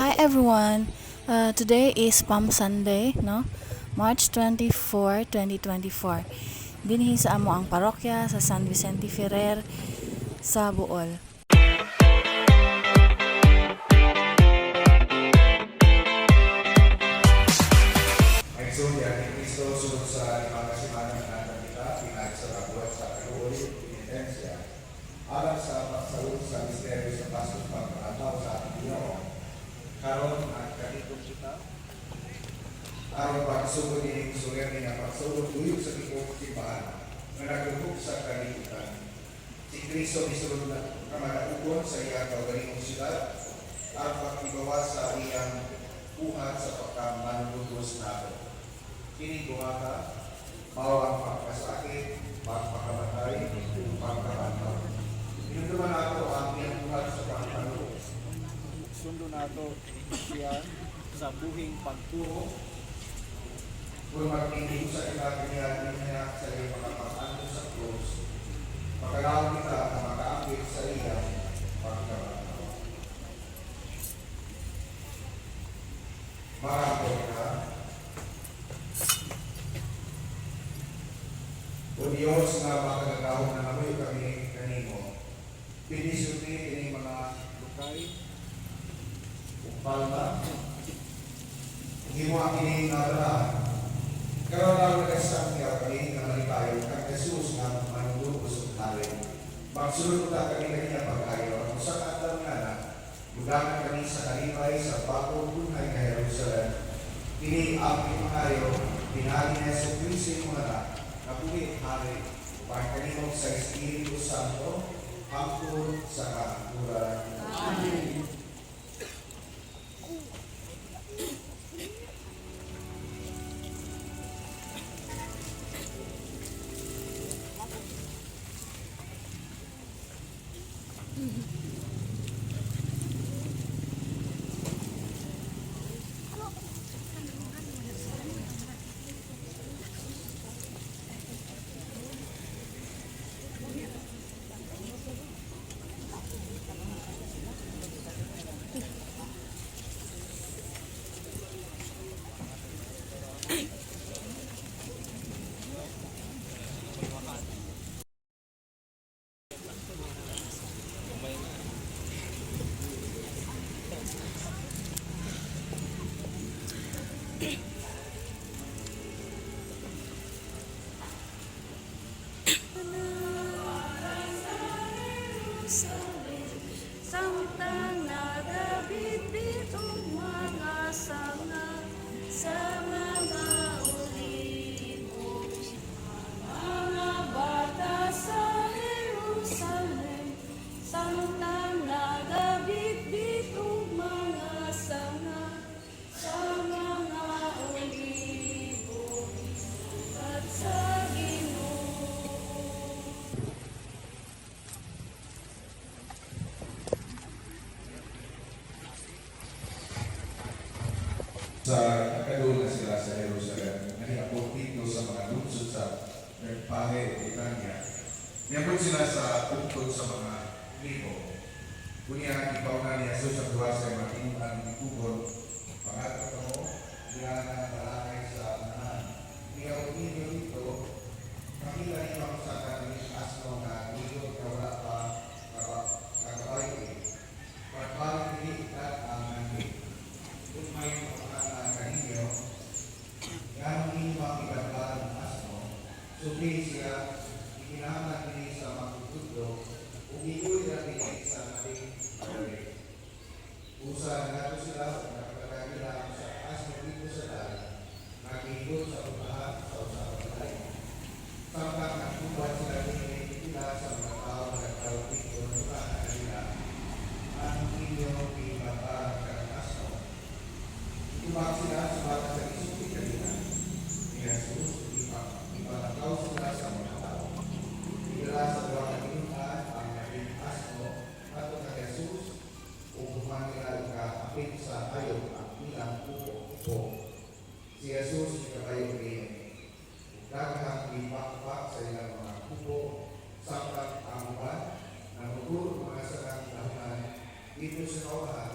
Hi everyone. Today is Palm Sunday, no? March 24, 2024. Dinhi sa amo ang parokya sa San Vicente Ferrer sa Bohol. Ngayon, yan ni Cristo sunod sa ipagkasimanan ng ating kita, pinag sa kabuhat sa kaluoy, penitensya, alam sa pagsaud sa misteryo sa pastos pagkakataw sa ating Pinoon. Karon at kanitong kita, aron pagsugod ni Suler ni nga pagsugod uyog sa tikong simbahan na nagugog sa kalibutan. Si Cristo misulod na kamadaukon sa iyang kaugalingong siyudad at pagkibawas sa iyang buhat sa pagkamanugos nato. Kini gumaka, mao ang pagkasakit, pagpakamatay, pagkabantaw. Pinagdaman nato ang iyang buhat sa pagkamanugos. Sundo nato siya sa buhing pagturo. Kung magpindig sa kinapinihan niya sa iyong pagkapag-anto sa krus, makalaw kita na makaakit sa iyang pagkabantaw. Marako ka, O Diyos na makagagawang na namoy kami kanimo, pinisulti ini mga Lukay, palma, hindi mo ang iningadarahan. Karoon lang nagasang niya kami na malikayo kang Jesus na manunubos at tarin. Magsulod na kami kanya pag-ayo. Kung sa katam nga na, lugangan kami sa kalipay sa bagong bunhay na Jerusalem. Kini ang pinahayo, pinagi na sa Kristo yung mga napulit hari, upang kanino sa Espiritu Santo, hangtod sa kakuran. Amen. Samtang nagabit-bit mga sanga sa mga olivo, mga bata sa Jerusalem. Samtang nagabit-bit mga sanga sa mga olivo at sa Sa kakadula sila sa Jerusalem, naniapot dito sa mga lungsod sa Nagpahe, Itanya. Niapot sila sa tungkod sa mga libo. Kunya, ikaw na ni Jesus ang duwa sa matinang itubod. Pangatlo mo, niya na balakay sa anahan. Niya ninyo dito, makita niyo ang sa kanilang asno na nilog na wala pa kakabayti. Pagpalik ni at ang nangin. Kung may kaninyo, yan ang inyong ibaglaan ng asno, subi siya, ikinahanglan din sa magtutudlo, kung iuwi na din sa nating pagalik. Usa na sila, nakakagila sa asno dito sa dali, nag-igot sa upahan sa usapan tayo. Samtang nagkubat sila din sila sa mga tao na nagtawag dito ng upahan kanila, ang inyong ibaglaan ng asno. Ibang sila sa bata sa isuti kanina ni Jesus, ipanagaw sila sa mga tao. Ila sa buwan ng inunan ang naging asno at na Jesus upuman nila ikakapit sa ayaw ang ilang upo. Si Jesus ikabayo rin. Daghang ipakpak sa ilang mga kubo samtang ang uban na mga sarang tahunan dito sa kawahan